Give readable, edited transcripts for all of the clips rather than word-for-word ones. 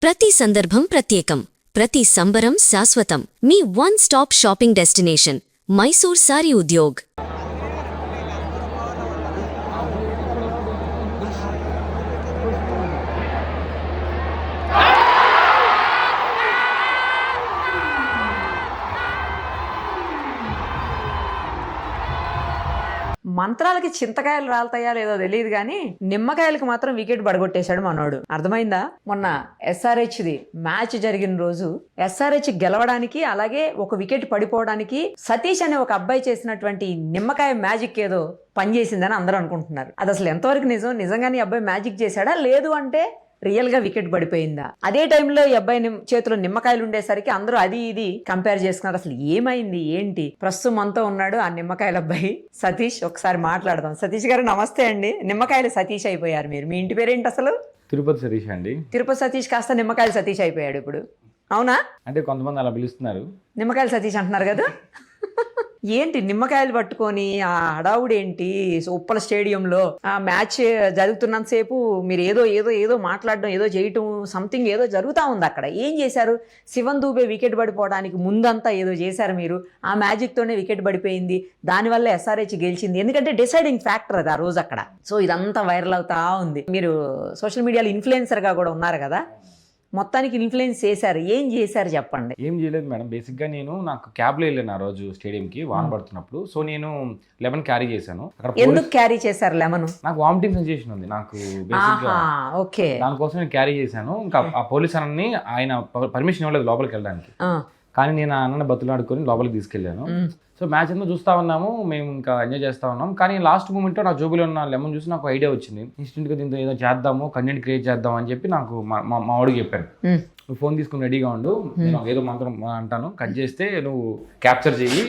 ప్రతి సందర్భం ప్రత్యేకం, ప్రతి సంబరం శాశ్వతం. మీ one stop shopping destination Mysore Saree Udyog. మంత్రాలకి చింతకాయలు రాలతాయా లేదో తెలియదు కానీ నిమ్మకాయలకి మాత్రం వికెట్ పడగొట్టేశాడు మనోడు. అర్థమైందా? మొన్న SRHది మ్యాచ్ జరిగిన రోజు SRH గెలవడానికి అలాగే ఒక వికెట్ పడిపోవడానికి సతీష్ అనే ఒక అబ్బాయి చేసినటువంటి నిమ్మకాయ మ్యాజిక్ ఏదో పనిచేసిందని అందరూ అనుకుంటున్నారు. అది అసలు ఎంతవరకు నిజం? నిజంగానే ఈ అబ్బాయి మ్యాజిక్ చేశాడా, లేదు అంటే రియల్ గా వికెట్ పడిపోయిందా? అదే టైంలో ఈ అబ్బాయి చేతిలో నిమ్మకాయలు ఉండేసరికి అందరూ అది ఇది కంపేర్ చేసుకున్నారు. అసలు ఏమైంది ఏంటి? ప్రస్తుతం మనతో ఉన్నాడు ఆ నిమ్మకాయల అబ్బాయి సతీష్. ఒకసారి మాట్లాడదాం. సతీష్ గారు నమస్తే అండి. నిమ్మకాయలు సతీష్ అయిపోయారు మీరు. మీ ఇంటి పేరేంటి అసలు? తిరుపతి సతీష్ అండి. తిరుపతి సతీష్ కాస్త నిమ్మకాయలు సతీష్ అయిపోయాడు ఇప్పుడు. అవునా? అంటే కొంతమంది అలా పిలుస్తున్నారు. నిమ్మకాయలు సతీష్ అంటున్నారు కదా. ఏంటి నిమ్మకాయలు పట్టుకొని ఆ హడావుడు ఏంటి? ఉప్పల స్టేడియంలో ఆ మ్యాచ్ జరుగుతున్నంతసేపు మీరు ఏదో ఏదో ఏదో మాట్లాడడం, ఏదో చేయటం, సంథింగ్ ఏదో జరుగుతూ ఉంది అక్కడ. ఏం చేశారు? శివన్ దూబే వికెట్ పడిపోవడానికి ముందంతా ఏదో చేశారు మీరు. ఆ మ్యాజిక్తోనే వికెట్ పడిపోయింది. దానివల్ల SRH గెలిచింది. ఎందుకంటే డిసైడింగ్ ఫ్యాక్టర్ అది ఆ రోజు అక్కడ. సో ఇదంతా వైరల్ అవుతా ఉంది. మీరు సోషల్ మీడియాలో ఇన్ఫ్లుయెన్సర్గా కూడా ఉన్నారు కదా, మొత్తానికి ఇన్ఫ్లుయెన్స్ చేశారు. ఏం చేశారు చెప్పండి. ఏం చేయలేదు మేడం. బేసిక్గా నాకు క్యాబ్లో వెళ్ళాను ఆ రోజు స్టేడియంకి వాన పడుతున్నప్పుడు. సో నేను లెమన్ క్యారీ చేశాను. ఎందుకు క్యారీ చేశారు లెమన్? నాకు వామిటింగ్ సెన్సేషన్ ఉంది. నాకు బేసిక్గా ఓకే, దానికోసం నేను క్యారీ చేశాను. ఇంకా ఆ పోలీస్ అన్నని ఆయన పర్మిషన్ ఇవ్వలేదు లోపలికి వెళ్ళడానికి. కానీ నేను ఆ అన్నని బతులాడుకొని లోపలికి తీసుకెళ్ళాను. సో మ్యాచ్ అంతా చూస్తూ ఉన్నాము, మేము ఇంకా ఎంజాయ్ చేస్తూ ఉన్నాం. కానీ లాస్ట్ మూమెంట్లో నా జోబులో ఉన్న లెమన్ చూసి నాకు ఐడియా వచ్చింది. ఇన్స్టెంట్గా దీంతో ఏదో చేద్దాము, కంటెంట్ క్రియేట్ చేద్దాం అని చెప్పి నాకు మా వాడికి చెప్పాను. నువ్వు ఫోన్ తీసుకుని రెడీగా ఉండు, నేను ఏదో మంత్రం అంటాను, కట్ చేస్తే నువ్వు క్యాప్చర్ చెయ్యి,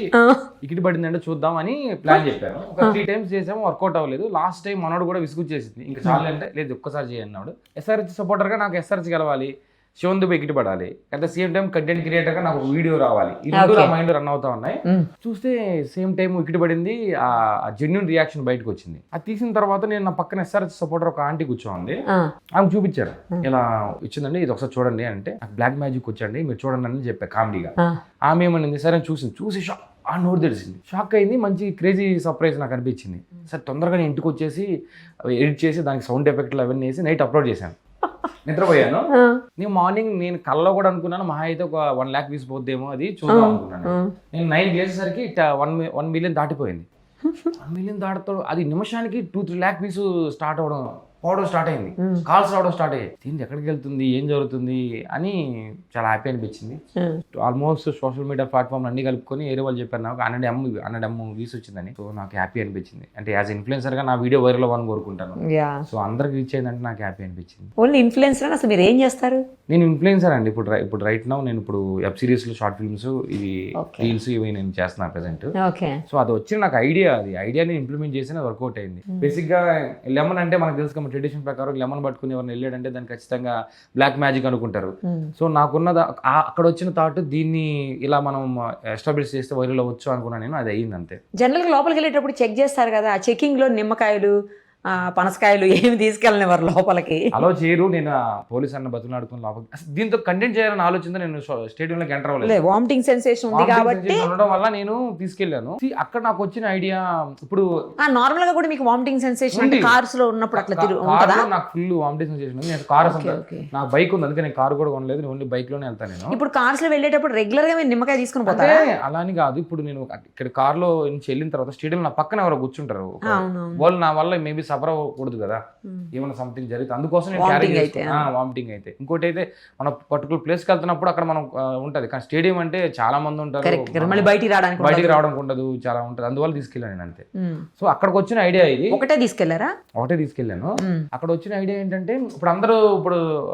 వికెట్ పడిందంటే చూద్దాం అని ప్లాన్ చెప్పాను. ఒక 3 times చేసాము, వర్కౌట్ అవ్వలేదు. లాస్ట్ టైం మనోడు కూడా విసుగుచ్చేసింది. ఇంకా చాలు అంటే లేదు ఒక్కసారి చేయన్నాడు. SRH సపోర్టర్గా నాకు SRH గెలవాలి, శివన్ దుబే వికెట్ పడాలి, at the same time content creator గా నాకు వీడియో రావాలి. ఈ రెండు నా మైండ్ రన్ అవుతా ఉన్నాయి. చూస్తే సేమ్ టైం వికెట్ పడింది. ఆ జెన్యున్ రియాక్షన్ బయటకు వచ్చింది. అది తీసిన తర్వాత నేను నా పక్కన SRH సపోర్టర్ ఒక ఆంటీ కూర్చోంది. ఆమె చూపించారు, ఇలా ఇచ్చిందండి, ఇది ఒకసారి చూడండి అంటే నాకు బ్లాక్ మ్యాజిక్ వచ్చండి మీరు చూడండి అని చెప్పా కామెడీగా. ఆమె ఏమనింది, సరే చూసి షాక్, ఆ నోరు తెలిసింది, షాక్ అయింది. మంచి క్రేజీ సర్ప్రైజ్ నాకు అనిపించింది. సరే తొందరగా నేను ఇంటికి వచ్చేసి ఎడిట్ చేసి దానికి సౌండ్ ఎఫెక్ట్లు అవన్నీ వేసి నైట్ అప్లోడ్ చేశాను. నిద్రపోయాను. నేను మార్నింగ్ నేను కల్లో కూడా అనుకున్నాను మహా అయితే ఒక 1 lakh వ్యూస్ పోద్దేమో, అది చూద్దాం అనుకున్నాను. నేను 9 లేచేసరికి 1 million దాటిపోయింది. 1 million దాటుతో అది నిమిషానికి 2-3 lakh వ్యూస్ పోవడం స్టార్ట్ అయింది. కాల్స్ రావడం స్టార్ట్ అయ్యాయి. ఏంటి ఎక్కడికి వెళ్తుంది, ఏం జరుగుతుంది అని చాలా హ్యాపీ అనిపించింది. ఆల్మోస్ట్ సోషల్ మీడియా ప్లాట్ఫామ్ అన్ని కలుపుకొని ఏరే వాళ్ళు చెప్పారు నాకు 100M వ్యూస్ వచ్చిందని. సో నాకు హ్యాపీ అనిపించింది. అంటే యాజ్ ఇన్ఫ్లుయెన్సర్ గా నా వీడియో వైరల్ అవ్వాలని కోరుకుంటాను. సో అందరికి రీచ్ అయిందంటే నాకు హ్యాపీ అనిపించింది. ఓన్లీ ఇన్ఫ్లుయెన్సర్ అసలు మీరు ఏం చేస్తారు? నేను ఇన్ఫ్లుయెన్సర్ అండి. ఇప్పుడు రైట్ నౌ నేను ఇప్పుడు వెబ్ సిరీస్ లో, షార్ట్ ఫిల్మ్స్, ఇవి రీల్స్ ఇవి నేను చేస్తున్నాను ప్రెసెంట్. సో అది వచ్చిన నాకు ఐడియాని ఇంప్లిమెంట్ చేసి వర్కౌట్ అయింది. బేసిక్ గా లెమన్ అంటే మనకు తెలుసు, ట్రెడిషన్ ప్రకారం లెమన్ పట్టుకుని ఎవరిని వెళ్ళాడంటే దాన్ని ఖచ్చితంగా బ్లాక్ మ్యాజిక్ అనుకుంటారు. సో నాకున్నది అక్కడ వచ్చిన థాట్, దీన్ని ఇలా మనం ఎస్టాబ్లిష్ చేస్తే వైరల్ అవ్వచ్చు అనుకున్నాను నేను. అది అయ్యింది అంతే. జనరల్ గా లోపలికి వెళ్ళేటప్పుడు చెక్ చేస్తారు కదా, ఆ చెకింగ్ లో నిమ్మకాయలు, పనసకాయలు ఏమి తీసుకెళ్ళనివారు లోపలికి? అలా చేయరు. నేను పోలీస్ అన్న బతులాడుకుని లోపలికి, దీంతో కంటెంట్ చేయాలని ఆలోచన నేను స్టేడియంలోకి ఎంటర్ అవ్వలేదు. వామిటింగ్ సెన్సేషన్ ఉంది కాబట్టి ఉండడం వల్ల నేను తీసుకెళ్లాను. అక్కడ నాకు వచ్చిన ఐడియా, ఇప్పుడు నార్మల్ గా కూడా మీకు వామిటింగ్ సెన్సేషన్ అంటే కార్స్ లో ఉన్నప్పుడు అట్లా ఉంటుందా? నాకు ఫుల్ వామిటింగ్ సెన్సేషన్ ఉంది. నేను కార్ నాకు బైక్ ఉంది, అందుకే నేను కార్ కూడా కొనలేదు. ఓన్లీ బైక్ లోనే వెళ్తాను నేను. ఇప్పుడు కార్స్ లో వెళ్ళేటప్పుడు రెగ్యులర్ గా మీరు నిమ్మకాయ తీసుకుని పోతారా? అలా అని కాదు. ఇప్పుడు నేను ఇక్కడ కార్ లో నుంచి వెళ్ళిన తర్వాత స్టేడియం నా పక్కన ఎవరో కూర్చుంటారు, వాళ్ళు నా వల్ల మేబీ సఫర్ అవ్వకూడదు కదా, ఏమైనా సంథింగ్ జరిగితే. అందుకోసం నేను వామిటింగ్ అయితే. ఇంకోటి అయితే మనం పర్టికులర్ ప్లేస్కి వెళ్తున్నప్పుడు అక్కడ మనం ఉంటది, కానీ స్టేడియం అంటే చాలా మంది ఉంటారు, బయటికి రావడానికి ఉండదు, చాలా ఉంటది. అందువల్ల తీసుకెళ్ళాను నేను అంతే. సో అక్కడికి వచ్చిన ఐడియా ఇది. ఒకటే తీసుకెళ్లాను. అక్కడ వచ్చిన ఐడియా ఏంటంటే, ఇప్పుడు అందరూ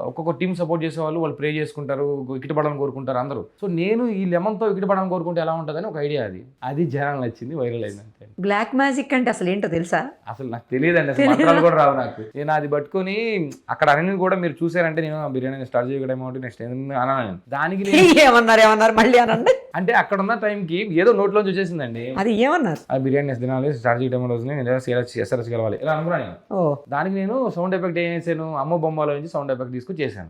ఒక్కొక్క టీం సపోర్ట్ చేసే వాళ్ళు ప్రే చేసుకుంటారు, వికెట్ పడాలని కోరుకుంటారు అందరూ. సో నేను ఈ లెమన్ తో వికెట్ పడాలని కోరుకుంటే ఎలా ఉంటదని ఒక ఐడియా, అది జనాలు నచ్చింది, వైరల్ అయింది అంతే. బ్లాక్ మ్యాజిక్ అంటే అసలు ఏంటో తెలుసా? అసలు నాకు తెలియదు. తెలియదండి అసలు, మంత్రాలు కూడా రావు నాకు. నేను అది పట్టుకొని అక్కడ అనేది కూడా మీరు చూసారంటే నేను బిర్యానీ స్టార్ట్ చేయడం నెక్స్ట్ అన్నాను. దానికి ఏమన్నారు మళ్ళీ అనండి. అంటే అక్కడ ఉన్న టైంకి ఏదో నోట్లోంచి వచ్చేసిందండి. అది ఏమన్నారు? ఆ బిర్యానీ తినాలి, స్టార్ట్ చేయడం రోజు నేను ఎస్ఆర్ఎస్ కలవాలి ఇలా అనుకున్నాను. దానికి నేను సౌండ్ ఎఫెక్ట్ ఏం చేశాను, అమ్మ బొమ్మలో నుంచి సౌండ్ ఎఫెక్ట్ తీసుకుని చేశాను.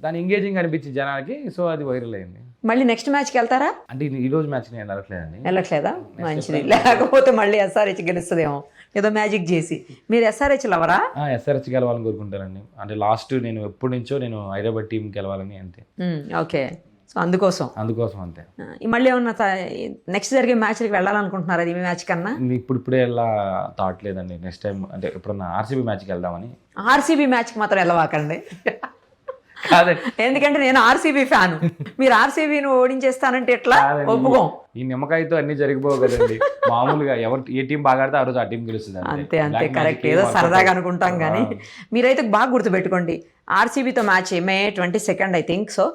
దాని ఎంగేజింగ్ అనిపించింది జనాలకి, సో అది వైరల్ అయింది. మళ్ళీ నెక్స్ట్ మ్యాచ్కి వెళ్తారా? అంటే ఈ రోజు మ్యాచ్ నేను వెళ్ళట్లేదండి. వెళ్ళట్లేదా? మంచిది, లేకపోతే మళ్ళీ ఎస్ఆర్హెచ్ గెలుస్తుందేమో ఏదో మ్యాజిక్ చేసి. మీరు ఎస్ఆర్హెచ్ లవరా? ఎస్ఆర్హెచ్ గెలవాలని కోరుకుంటానండి. అంటే లాస్ట్ నేను ఎప్పటి నుంచో నేను హైదరాబాద్ టీం గెలవాలని అంతే. ఓకే, సో అందుకోసం అంతే. మళ్ళీ ఏమన్నా నెక్స్ట్ జరిగే మ్యాచ్కి వెళ్ళాలనుకుంటున్నారా? అది మ్యాచ్ కన్నా ఇప్పుడే వెళ్ళా థాట్ లేదండి. నెక్స్ట్ టైం అంటే ఎప్పుడన్నా ఆర్సీబీ మ్యాచ్కి వెళ్దామని. ఆర్సీబీ మ్యాచ్కి మాత్రం వెళ్ళవాకండి. కాదండి, ఎందుకంటే నేను ఆర్సీబీ ఫ్యాన్. మీరు ఆర్సీబీని ఓడించేస్తానంటే ఎట్లా? ఒప్పుకోం. ఈ నిమ్మకాయతో అన్ని జరిగిపోవు కదండి. మామూలుగా ఎవరు ఏ టీం బాగా ఆడితే ఆ రోజు ఆ టీం గెలుస్తుంది. అంతే కరెక్ట్. ఏదో సరదాగా అనుకుంటాం కానీ మీరైతే బాగా గుర్తుపెట్టుకోండి, ఆర్సీబీతో match May 22 I think so.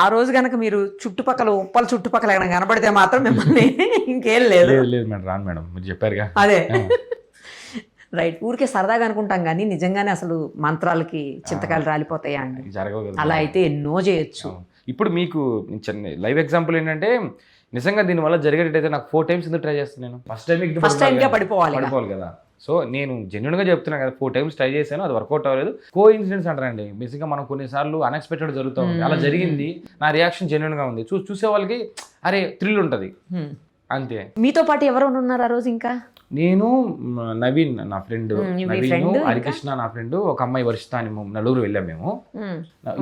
ఆ రోజు కనుక మీరు చుట్టుపక్కల ఉప్పల చుట్టుపక్కల ఏమైనా కనబడితే మాత్రం మిమ్మల్ని ఇంకేం లేదు మేడం, రాను మేడం, మీరు చెప్పారుగా. అదే రైట్. ఊరికే సరదాగా అనుకుంటాం కానీ నిజంగానే అసలు మంత్రాలకి చింతకాయలు రాలిపోతాయా అండి? జరగవు. అలా అయితే ఎన్నో చేయొచ్చు. ఇప్పుడు మీకు లైవ్ ఎగ్జాంపుల్ ఏంటంటే నిజంగా దీనివల్ల జరిగేటైతే నాకు 4 times ఎందుకు ట్రై చేస్తాను నేను? ఫస్ట్ టైం పడిపోవాలి కదా. సో నేను జెన్యున్గా చెప్తున్నాను కదా, 4 times ట్రై చేశాను, అది వర్కౌట్ అవ్వలేదు. కో ఇన్సిడెంట్స్ అంటారండి. బేసిక్గా మనం కొన్నిసార్లు అన్ఎక్స్పెక్టెడ్ జరుగుతూ ఉంది. అలా జరిగింది. నా రియాక్షన్ జెన్యున్గా ఉంది. చూసే వాళ్ళకి అరే థ్రిల్ ఉంటుంది అంతే. మీతో పాటు ఎవరు ఉన్నారు ఆ రోజు? ఇంకా నేను, నవీన్ నా ఫ్రెండ్, నవీన్, హరికృష్ణ నా ఫ్రెండ్, ఒక అమ్మాయి వర్షిత అని నలుగురు వెళ్ళాం మేము.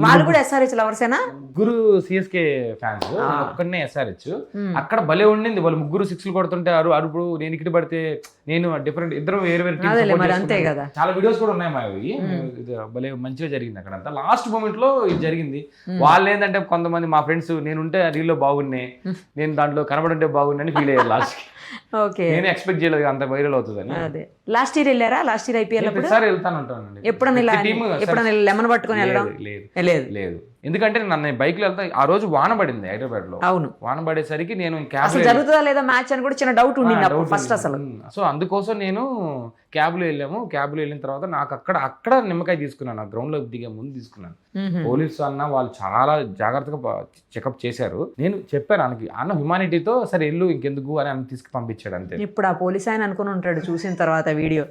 వాళ్ళు కూడా ఎస్ఆర్హెచ్ లవర్సేనా? ముగ్గురు సిఎస్కే ఫ్యాన్స్, ఒక్కనే ఎస్ఆర్హెచ్. అక్కడ భలే ఉండింది. వాళ్ళు ముగ్గురు 6లు కొడుతుంటే అరుపుడు, నేను ఇక్కడ పడితే నేను డిఫరెంట్, ఇద్దరు వేరు వేరు చాలా వీడియోస్ కూడా ఉన్నాయి మావి. భలే మంచిగా జరిగింది అక్కడ అంతా. లాస్ట్ మూమెంట్ లో ఇది జరిగింది. వాళ్ళు ఏంటంటే కొంతమంది మా ఫ్రెండ్స్ నేనుంటే రీల్లో బాగున్నాయి, నేను దాంట్లో కనబడుంటే బాగున్నాయని ఫీల్ అయ్యారు లాస్ట్. ఓకే, నేను ఎక్స్పెక్ట్ చేయలేదు అంత వైరల్ అవుతుందని. అదే లాస్ట్ ఇయర్ వెళ్ళారా? లాస్ట్ ఇయర్ ఐపీఎల్ సార్ వెళ్తాను ఉంటానండి. ఎప్పుడన్నా లెమన్ పట్టుకొని వెళ్ళడం లేదు. ఎందుకంటే నన్ను బైక్ లో వెళ్తా. ఆ రోజు వాన పడింది హైదరాబాద్ లో. అవును, వాన పడేసరికి నేను జరుగుతుందా లేదా మ్యాచ్ అని కూడా చిన్న డౌట్ ఉండింది ఫస్ట్ అసలు. సో అందుకోసం నేను క్యాబ్ లో వెళ్ళాము. క్యాబ్ లో వెళ్ళిన తర్వాత నాకు అక్కడ నిమ్మకాయ తీసుకున్నాను. గ్రౌండ్ లో దిగే ముందు తీసుకున్నాను. పోలీసు అన్న వాళ్ళు చాలా జాగ్రత్తగా చెకప్ చేశారు. నేను చెప్పాను అన్న హ్యుమానిటీతో సరే వెళ్ళు ఇంకెందుకు అని అన్న తీసుకు పంపించాడు అంతే. ఇప్పుడు ఆ పోలీస్ ఆయన అనుకుని ఉంటాడు చూసిన తర్వాత వీడియో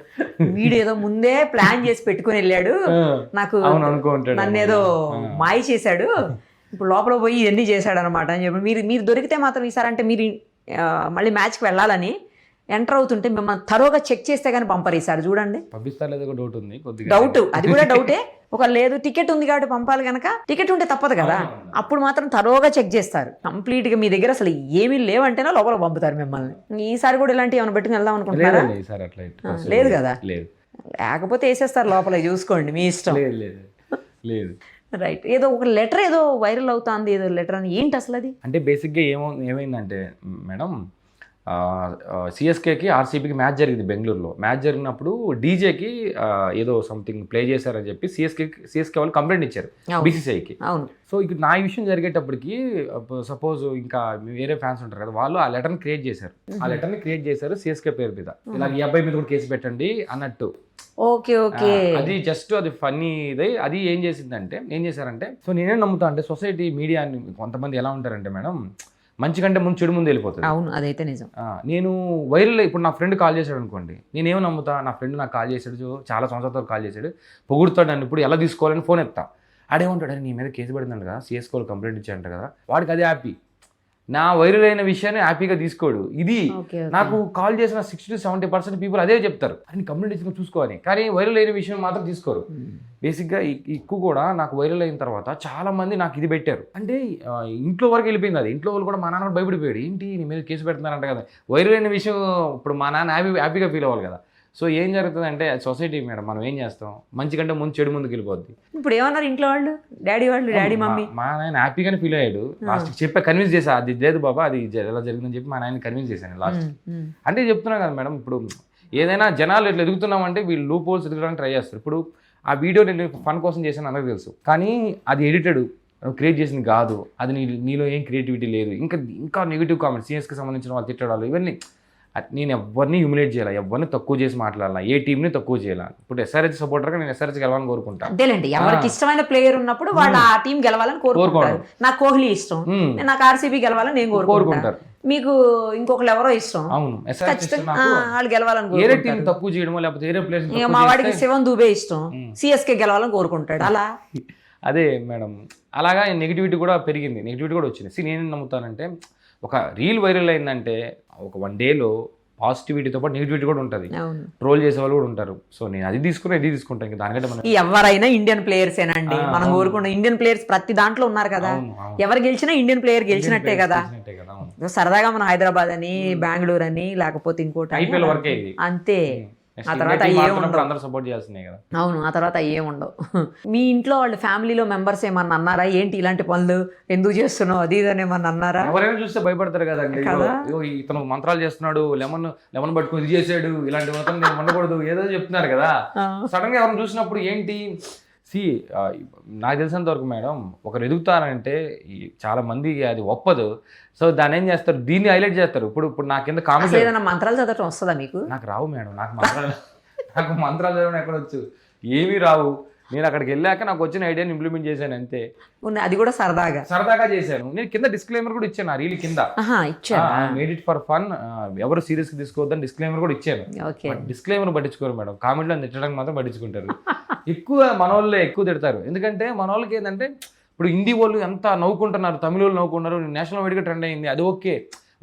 ఏదో ముందే ప్లాన్ చేసి పెట్టుకుని వెళ్ళాడు, నాకు నన్ను ఏదో మాయ చేశాడు, ఇప్పుడు లోపల పోయి ఇవన్నీ చేశాడు అనమాట అని చెప్పి. మీరు దొరికితే మాత్రం ఈసారి అంటే మీరు మళ్ళీ మ్యాచ్కి వెళ్ళాలని ఎంటర్ అవుతుంటే మిమ్మల్ని తరోగా చెక్ చేస్తే కానీ పంపరు ఈసారి. చూడండి, డౌట్ అది కూడా డౌటే. ఒక లేదు టికెట్ ఉంది కాబట్టి పంపాలి కనుక, టికెట్ ఉంటే తప్పదు కదా, అప్పుడు మాత్రం తరోగా చెక్ చేస్తారు కంప్లీట్ గా. మీ దగ్గర అసలు ఏమీ లేవంటేనే లోపల పంపుతారు మిమ్మల్ని. ఈసారి కూడా ఇలాంటివి ఏమైనా పెట్టుకుని వెళ్దాం అనుకుంటున్నారా? లేదు కదా, లేకపోతే వేసేస్తారు లోపల, చూసుకోండి మీ ఇష్టం. లేదు రైట్. ఏదో ఒక లెటర్ ఏదో వైరల్ అవుతుంది, ఏదో లెటర్ అని ఏంటి అసలు అది? అంటే బేసిక్గా ఏమైందంటే మేడం, సిఎస్కేకి ఆర్సీబీకి మ్యాచ్ జరిగింది బెంగళూరులో. మ్యాచ్ జరిగినప్పుడు డీజేకి ఏదో సంథింగ్ ప్లే చేశారని చెప్పి సిఎస్కే వాళ్ళు కంప్లైంట్ ఇచ్చారు బీసీసీఐకి. సో ఇక నా విషయం జరిగేటప్పటికి సపోజ్ ఇంకా వేరే ఫ్యాన్స్ ఉంటారు కదా, వాళ్ళు ఆ లెటర్ని క్రియేట్ చేశారు సిఎస్కే పేరు మీద. ఇలా ఈ అబ్బాయి మీద కూడా కేసు పెట్టండి అన్నట్టు. ఓకే ఓకే, అది జస్ట్ అది ఫన్నీ ఇది. అది ఏం చేశారంటే సో నేనేం నమ్ముతా అంటే సొసైటీ మీడియా కొంతమంది ఎలా ఉంటారంటే మేడం, మంచి కంటే ముందు చెడు ముందు వెళ్ళిపోతుంది. అవును, అదైతే నిజం. నేను వైరల్ ఇప్పుడు నా ఫ్రెండ్ కాల్ చేశాడు అనుకోండి, నేనేమో నమ్ముతా, నా ఫ్రెండ్ నాకు కాల్ చేశాడు, చాలా సంవత్సరాలతో కాల్ చేశాడు, పొగుడుతాడు నన్ను, ఇప్పుడు ఎలా తీసుకోవాలని ఫోన్ ఎత్తా. ఆడేమంటాడు, నీ మీద కేసు పడిందంట కదా, సిఎస్కోలు కంప్లైంట్ ఇచ్చారంట కదా, వాడికి అదే హ్యాపీ. నా వైరల్ అయిన విషయాన్ని హ్యాపీగా తీసుకోడు. ఇది నాకు కాల్ చేసిన 60-70% పీపుల్ అదే చెప్తారు, అని కంప్లైంట్ ఇచ్చిన చూసుకోవాలి, కానీ వైరల్ అయిన విషయం మాత్రం తీసుకోరు. బేసిక్గా ఎక్కువ కూడా నాకు వైరల్ అయిన తర్వాత చాలా మంది నాకు ఇది పెట్టారు, అంటే ఇంట్లో వరకు వెళ్ళిపోయింది అది. ఇంట్లో వాళ్ళు కూడా మా నాన్న భయపడిపోయాడు, ఏంటి నీ మీద కేసు పెడుతున్నారంట కదా. వైరల్ అయిన విషయం ఇప్పుడు మా నాన్న హ్యాపీగా ఫీల్ అవ్వాలి కదా. సో ఏం జరుగుతుంది అంటే సొసైటీ మేడం, మనం ఏం చేస్తాం, మంచి కంటే ముందు చెడు ముందుకు వెళ్ళిపోద్ది. ఇప్పుడు ఏమన్నారు ఇంట్లో వాళ్ళు, డాడీ మమ్మీ? మా నాయన హ్యాపీగానే ఫీల్ అయ్యాడు. లాస్ట్ చెప్పా, కన్విన్స్ చేశా, అది లేదు బాబా అది ఎలా జరిగిందని చెప్పి మా నాయన కన్విన్స్ చేశాను లాస్ట్. అంటే చెప్తున్నా కదా మేడం, ఇప్పుడు ఏదైనా జనాలు ఇట్లా ఎదుగుతున్నామంటే వీళ్ళు లూప్ హోల్స్ ఎదుగడానికి ట్రై చేస్తారు. ఇప్పుడు ఆ వీడియో నేను ఫన్ కోసం చేశాను అందరికి తెలుసు, కానీ అది ఎడిటెడ్, క్రియేట్ చేసింది కాదు, అది నీలో ఏం క్రియేటివిటీ లేదు, ఇంకా నెగిటివ్ కామెంట్స్, సిఎస్కి సంబంధించిన వాళ్ళు తిట్టడాలు, ఇవన్నీ నేను ఎవరిని హ్యూమిలేట్ చేయాలి, ఎవరిని తక్కువ చేసి మాట్లాడాలి, ఏ టీంని తక్కువ చేయాలి. ఇప్పుడు SRH సపోర్టర్గా నేను SRH గెలవాలని కోరుకుంటాను. అంతేలేండి, ఎవరికి ఇష్టమైన ప్లేయర్ ఉన్నప్పుడు వాళ్ళు ఆ టీం గెలవాలని కోరుకుంటారు. నాకు కోహ్లీ ఇష్టం, నాకు RCB గెలవాలని నేను కోరుకుంటారు. మీకు ఇంకొకరు ఎవరో ఇష్టం, అవును, వాళ్ళు గెలవాలని వేరే టీం తక్కువ చేయడమో లేకపోతే వేరే ప్లేయర్స్. మా వాడికి శివన్ దుబే ఇష్టం, CSK గెలవాలని కోరుకుంటాడు. అలా అదే మేడం, అలాగా నెగిటివిటీ కూడా పెరిగింది, నెగిటివిటీ కూడా వచ్చింది. నేనేం నమ్ముతానంటే ఒక రీల్ వైరల్ అయిందంటే ఒక 1 డేలో పాజిటివిటీతో పాటు నెగిటివిటీ కూడా ఉంటుంది, ట్రోల్ చేసే వాళ్ళు కూడా ఉంటారు. సో నేను అది తీసుకుని ఇది తీసుకుంటాను. ఇంకా దానికంటే మనం ఎవరైనా ఇండియన్ ప్లేయర్స్ ఏనండి, మనం కోరుకున్న ఇండియన్ ప్లేయర్స్ ప్రతి దాంట్లో ఉన్నారు కదా. ఎవరు గెలిచినా ఇండియన్ ప్లేయర్ గెలిచినట్టే కదా. సరదాగా మన హైదరాబాద్ అని, బెంగళూరు అని, లేకపోతే ఇంకోటి IPL వరకే అంతే. ఆ తర్వాత అందరూ సపోర్ట్ చేస్తున్నాయి కదా. అవును, ఆ తర్వాత ఏముండవు. మీ ఇంట్లో వాళ్ళు ఫ్యామిలీలో మెంబర్స్ ఏమన్నా అన్నారా, ఏంటి ఇలాంటి పనులు ఎందుకు చేస్తున్నావు అది ఇదని ఏమన్నా అన్నారా? ఎవరైనా చూస్తే భయపడతారు కదండి. ఇతను మంత్రాలు చేస్తున్నాడు, లెమన్ పట్టుకుని ఇది చేసాడు, ఇలాంటి మాత్రం నేను ఉండకూడదు ఏదో చెప్తున్నారు కదా. సడన్ గా ఎవరైనా చూసినప్పుడు ఏంటి నాకు తెలిసినంత వరకు మేడం, ఒకరు ఎదుగుతారంటే చాలా మందికి అది ఒప్పదు. సో దాన్ని ఏం చేస్తారు, దీన్ని హైలైట్ చేస్తారు. ఇప్పుడు నా కింద కామెంట్ ఏదైనా మంత్రాలు చదవటం వస్తుందా మీకు? నాకు రావు మేడం, నాకు మంత్రాలు చదవడం ఎక్కడొచ్చు, ఏమీ రావు. నేను అక్కడికి వెళ్ళాక నాకు వచ్చిన ఐడియాని ఇంప్లిమెంట్ చేశాను అంతే. అది కూడా సరదాగా చేశాను. నేను కింద డిస్క్లైమర్ కూడా ఇచ్చాను, ఆ రీల్ కింద మేడ్ ఇట్ ఫర్ ఫన్, ఎవరు సీరియస్ గా తీసుకోవద్దని డిస్క్లైమర్ కూడా ఇచ్చాను. డిస్క్లైమర్ పట్టించుకోరు మేడం, కామెంట్లో తిట్టడానికి మాత్రం పట్టించుకుంటారు. ఎక్కువ మన వాళ్ళే ఎక్కువ తిడతారు. ఎందుకంటే మన వాళ్ళకి ఏంటంటే ఇప్పుడు హిందీ వాళ్ళు ఎంత నవ్వుకుంటున్నారు, తమిళ వాళ్ళు నవ్వుకుంటున్నారు, నేషనల్ వైడ్గా ట్రెండ్ అయింది, అది ఓకే.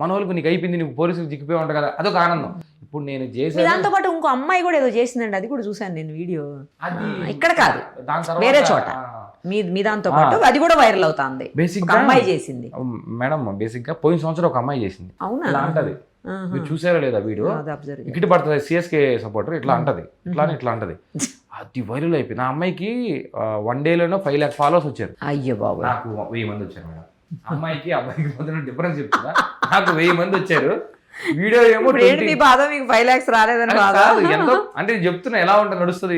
మన వాళ్ళకి నీకు అయిపోయింది, నీకు పోలీసులు చిక్కిపోయి ఉంటారు కదా, అదొక ఆనందం. ఇప్పుడు నేను చేసి దాంతో పాటు ఇంకో అమ్మాయి కూడా ఏదో చేసిందండి, అది కూడా చూసాను నేను వీడియో. అది ఇక్కడ కాదు, వేరే చోట. మీ దాంతో పాటు అది కూడా వైరల్ అవుతుంది. బేసిక్ అమ్మాయి చేసింది మేడం, బేసిక్ గా పోయిన సంవత్సరం ఒక అమ్మాయి చేసింది. అవునా? ఇలా అంటది, మీరు చూసారా లేదా వీడియో? ఇక్కడ పడుతుంది CSK సపోర్టర్, ఇట్లా అంటది, ఇట్లా అంటది. అది వైరల్ అయిపోయింది. ఆ అమ్మాయికి 1 డేలోనే 5 lakh ఫాలోవర్స్ వచ్చారు. అయ్యో బాబు, నాకు 1000 మంది వచ్చారు మేడం. అమ్మాయికి అబ్బాయికి మధ్యన డిఫరెన్స్ చెప్తున్నా, నాకు 1000 మంది వచ్చారు. వీడియో ఏమో బాధ, మీకు 5 lakhs రాలేదని బాధ. ఎంతో అంటే చెప్తున్నా ఎలా ఉంటుంది, నడుస్తుంది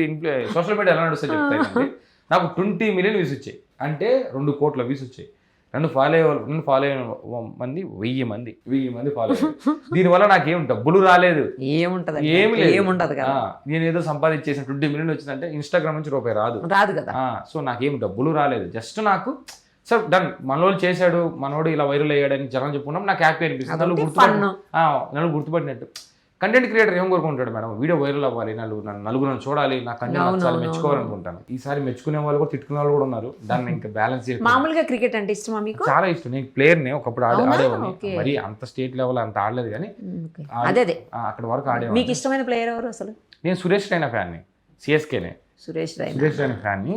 సోషల్ మీడియా ఎలా నడుస్తుంది చెప్తాయి. నాకు 20 million వ్యూస్ వచ్చాయి, అంటే 2 కోట్ల వ్యూస్ వచ్చాయి. నన్ను ఫాలో అయ్యే మంది 1000 మంది ఫాలో అయ్యారు. దీనివల్ల నాకేం డబ్బులు రాలేదు, ఏముంటది కదా. నేను ఏదో సంపాదించేసిన 20 million వచ్చిందంటే ఇన్స్టాగ్రామ్ నుంచి రూపాయి రాదు కదా. సో నాకేం డబ్బులు రాలేదు, జస్ట్ నాకు సార్ డన్, మనోడు చేశాడు, మనోడు ఇలా వైరల్ అయ్యాడని జనం చెప్పుకున్నాం, నాకు హ్యాపీ అనిపిస్తుంది. నన్ను గుర్తుపడినట్టు. కంటెంట్ క్రియేటర్ ఏం కోరుకుంటాడు మేడం, వీడియో వైరల్ అవ్వాలి, నలుగురు చూడాలి, నా కంటెంట్ చాలా మెచ్చుకోవాలనుకుంటాను. ఈసారి మెచ్చుకునే వాళ్ళు కూడా తిట్టుకునే వాళ్ళు కూడా ఉన్నారు. దాన్ని ఇంకా బ్యాలెన్స్ చేయాలి. మామూలుగా క్రికెట్ అంటే ఇష్టమా మీకు? చాలా ఇష్టం. నేను ప్లేయర్ని ఒకప్పుడు ఆడేవాడిని, మరి అంత స్టేట్ లెవెల్ అంత ఆడలేదు కానీ అదే అక్కడ వరకు ఆడేవాడిని. మీకు ఇష్టమైన ప్లేయర్ ఎవరు అసలు? నేను సురేష్ రైనా ఫ్యాన్ని, CSKనే సురేష్ రైనా ఫ్యాన్ని.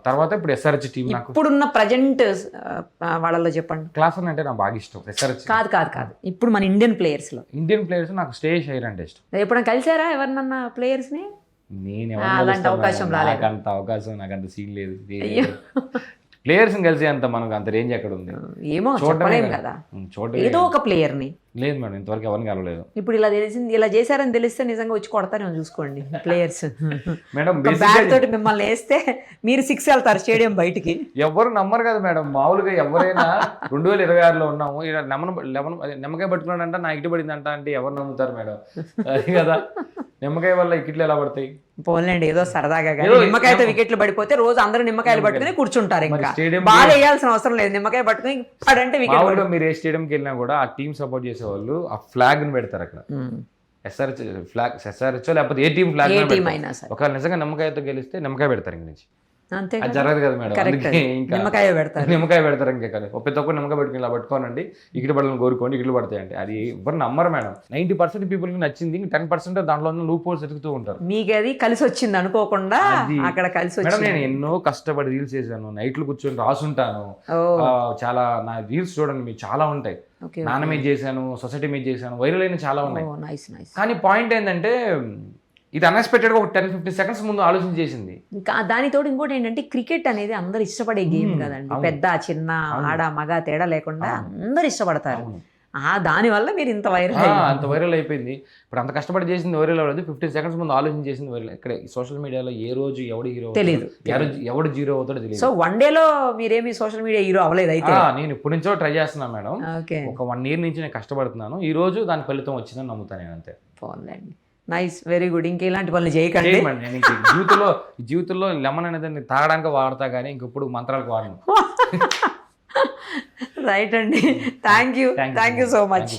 తర్వాత ఇప్పుడు SRH టీం. నాకు ఇప్పుడున్న ప్రజెంట్ వాళ్ళలో చెప్పండి. క్లాసన్ అంటే నాకు బాగా ఇష్టం. SRH కాదు, ఇప్పుడు మన ఇండియన్ ప్లేయర్స్ నాకు శ్రేయస్ అయ్యర్ అంటే ఇష్టం. ఎప్పుడైనా కలిసారా ఎవరినన్నా ప్లేయర్స్ ని? నేను అవకాశం నాకంత సీన్ లేదు. ప్లేయర్స్ కలిసి అంత మనకు అంత రేంజ్ ఎక్కడ ఉంది? ఏమో చూడలేం కదా, ఏదో ఒక ప్లేయర్ ని. లేదు మేడం, ఇంతవరకు ఎవరిని కలవలేదు. ఇప్పుడు ఇలా చేశారని తెలిస్తే నిజంగా వచ్చి కొడతారేమో చూసుకోండి ప్లేయర్స్. మేడం బ్యాట్ తోటి మిమ్మల్ని వేస్తే మీరు 6 వెళ్తారు స్టేడియం బయటికి. ఎవరు నమ్మరు కదా మేడం. మామూలుగా ఎవరైనా 2026లో ఉన్నాము, నిమ్మకాయ పట్టుకున్నాడంట నా ఇటు పడిందంట అంటే ఎవరు నమ్ముతారు మేడం? అది కదా, నిమ్మకాయ వల్ల వికెట్లు ఎలా పడతాయి? పోలేండి, ఏదో సరదాగా. నిమ్మకాయతో వికెట్లు పడిపోతే రోజు అందరూ నిమ్మకాయలు పట్టుకుని కూర్చుంటారు. ఇంకా బాగా వేయాల్సిన అవసరం లేదు, నిమ్మకాయ పట్టుకుని పడంటే వికెట్. మీరు ఏ స్టేడియంకి వెళ్ళినా కూడా ఆ టీం సపోర్ట్ చేసే వాళ్ళు ఆ ఫ్లాగ్ ని పెడతారు అక్కడ. SRH ఫ్లాగ్, SRH లేకపోతే ఏ టీం ఫ్లాగ్ ఒకవేళ నిజంగా నిమ్మకాయతో గెలిస్తే నిమ్మకాయ పెడతారు ఇంక నుంచి. అది జరగదు కదా మేడం, అందుకే ఇంకా నిమ్మకాయ పెడతారు. ఇంకా ప్రతి ఒక్కరు నిమ్మకాయ పెట్టుకుని ఇలా పట్టుకోనండి, ఇక్కడ పడాలని కోరుకోండి, ఇట్లు పడతాయండి. అది ఎవరు నమ్మరు మేడం. 90% పీపుల్కి నచ్చింది, 10% దాంట్లో లూప్ హోల్స్ ఎదుగుతూ ఉంటారు. మీకు అది కలిసి వచ్చింది అనుకోకుండా అక్కడ కలిసి వచ్చి. మేడం నేను ఎన్నో కష్టపడి రీల్స్ చేశాను, నైట్లు కూర్చొని రాసుంటాను చాలా. నా రీల్స్ చూడండి మీకు చాలా ఉంటాయి. నాన్న మీద చేశాను, సొసైటీ మీద చేశాను, వైరల్ అయిన చాలా ఉన్నాయి. కానీ పాయింట్ ఏంటంటే ఇది అన్ఎక్స్పెక్టెడ్గా ఒక 10-15 seconds ముందు ఆలోచన చేసింది. ఇంకా దానితో ఇంకోటి ఏంటంటే క్రికెట్ అనేది అందరు ఇష్టపడే గేమ్ కదండి. పెద్ద చిన్న ఆడ మగ తేడా లేకుండా అందరు ఇష్టపడతారు. దానివల్ల మీరు ఇంత వైరల్ అంత వైరల్ అయిపోయింది. ఇప్పుడు అంత కష్టపడి చేసింది వైరల్ అవ్వలేదు, 15 seconds ముందు ఆలోచన చేసింది వైరల్. ఇక్కడ సోషల్ మీడియాలో ఏ రోజు ఎవడు హీరో తెలీదు, ఎవడు జీరో అవుతాడో తెలియదు. సో 1 డేలో మీరేమి సోషల్ మీడియా హీరో అవ్వలేదు అయితే? నేను ఇప్పటి నుంచో ట్రై చేస్తున్నాను మేడం. ఓకే, ఒక 1 year నుంచి నేను కష్టపడుతున్నాను. ఈ రోజు దాని ఫలితం వచ్చిందని నమ్ముతాను నేను అంతే. బాగుందండి, నైస్, వెరీ గుడ్. ఇంకా ఇలాంటి పనులు చేయకండి. నేను జీవితంలో లెమన్ అనేది తాగడానికి వాడతా కానీ ఇంకప్పుడు మంత్రాలకు వాడను. రైట్ అండి, థ్యాంక్ యూ సో మచ్.